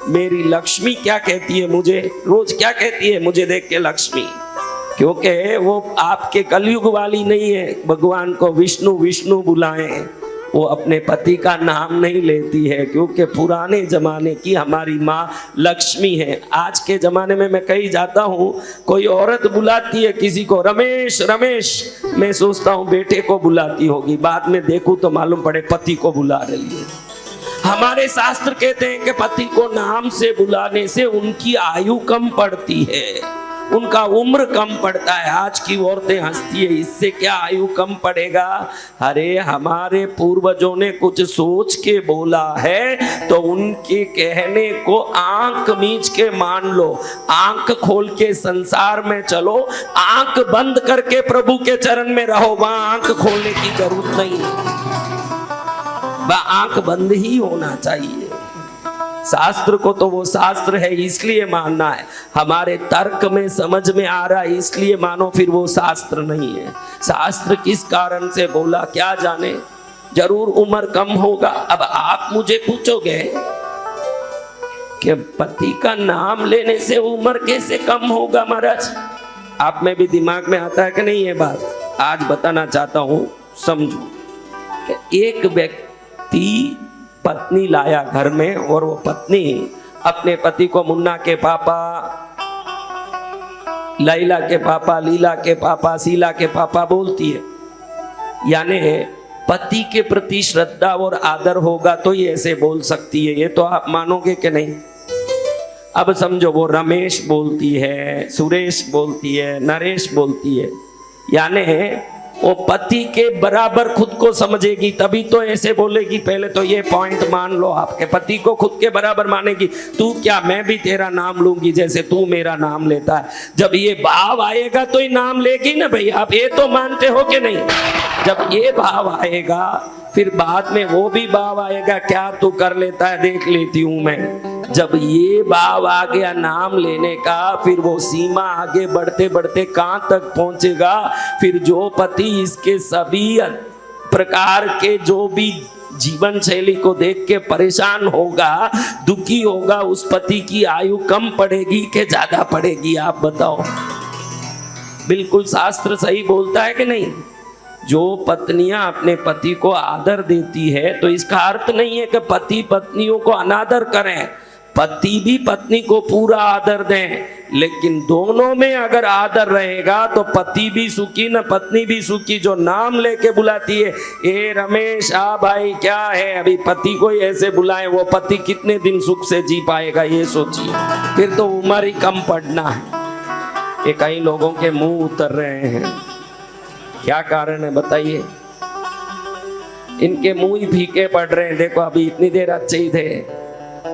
मेरी लक्ष्मी क्या कहती है मुझे, रोज क्या कहती है मुझे देख के लक्ष्मी, क्योंकि वो आपके कलयुग वाली नहीं है। भगवान को विष्णु विष्णु बुलाएं, वो अपने पति का नाम नहीं लेती है, क्योंकि पुराने जमाने की हमारी माँ लक्ष्मी है। आज के जमाने में मैं कहीं जाता हूँ, कोई औरत बुलाती है किसी को रमेश रमेश, मैं सोचता हूँ बेटे को बुलाती होगी, बाद में देखूं तो मालूम पड़े पति को बुला रही है। हमारे शास्त्र कहते हैं कि पति को नाम से बुलाने से उनकी आयु कम पड़ती है, उनका उम्र कम पड़ता है। आज की औरतें हंसती है, इससे क्या आयु कम पड़ेगा। अरे हमारे पूर्वजों ने कुछ सोच के बोला है तो उनके कहने को आंख मीच के मान लो, आंख खोल के संसार में चलो, आंख बंद करके प्रभु के चरण में रहो, वहां आंख खोलने की जरूरत नहीं है, वह आंख बंद ही होना चाहिए। शास्त्र को तो वो शास्त्र है इसलिए मानना है, हमारे तर्क में समझ में आ रहा है इसलिए मानो, फिर वो शास्त्र नहीं है। शास्त्र किस कारण से बोला क्या जाने, जरूर उम्र कम होगा। अब आप मुझे पूछोगे कि पति का नाम लेने से उम्र कैसे कम होगा महाराज, आप में भी दिमाग में आता है कि नहीं ये बात, आज बताना चाहता हूं, समझो कि एक व्यक्ति पत्नी लाया घर में, और वो पत्नी अपने पति को मुन्ना के पापा, लैला के पापा, लीला के पापा, शीला के पापा बोलती है। यानी पति के प्रति श्रद्धा और आदर होगा तो ये ऐसे बोल सकती है, ये तो आप मानोगे कि नहीं। अब समझो वो रमेश बोलती है, सुरेश बोलती है, नरेश बोलती है, यानी वो पति के बराबर खुद को समझेगी तभी तो ऐसे बोलेगी। पहले तो ये पॉइंट मान लो, आपके पति को खुद के बराबर मानेगी, तू क्या मैं भी तेरा नाम लूंगी जैसे तू मेरा नाम लेता है। जब ये भाव आएगा तो ही नाम लेगी ना भाई, आप ये तो मानते हो कि नहीं। जब ये भाव आएगा फिर बाद में वो भी भाव आएगा, क्या तू कर लेता है देख लेती हूं मैं। जब ये भाव आ गया नाम लेने का, फिर वो सीमा आगे बढ़ते बढ़ते कहां तक पहुंचेगा। फिर जो पति इसके सभी प्रकार के जो भी जीवन शैली को देख के परेशान होगा, दुखी होगा, उस पति की आयु कम पड़ेगी कि ज्यादा पड़ेगी, आप बताओ। बिल्कुल शास्त्र सही बोलता है कि नहीं। जो पत्नियां अपने पति को आदर देती है तो इसका अर्थ नहीं है कि पति पत्नियों को अनादर करें, पति भी पत्नी को पूरा आदर दें, लेकिन दोनों में अगर आदर रहेगा तो पति भी सुखी न पत्नी भी सुखी। जो नाम लेके बुलाती है, ए रमेश आ भाई क्या है, अभी पति को ही ऐसे बुलाए, वो पति कितने दिन सुख से जी पाएगा ये सोचिए, फिर तो उम्र ही कम पड़ना है। ये कई लोगों के मुंह उतर रहे हैं, क्या कारण है बताइए। इनके मुंह ही फीके पड़ रहे हैं। देखो अभी इतनी देर अच्छे ही थे,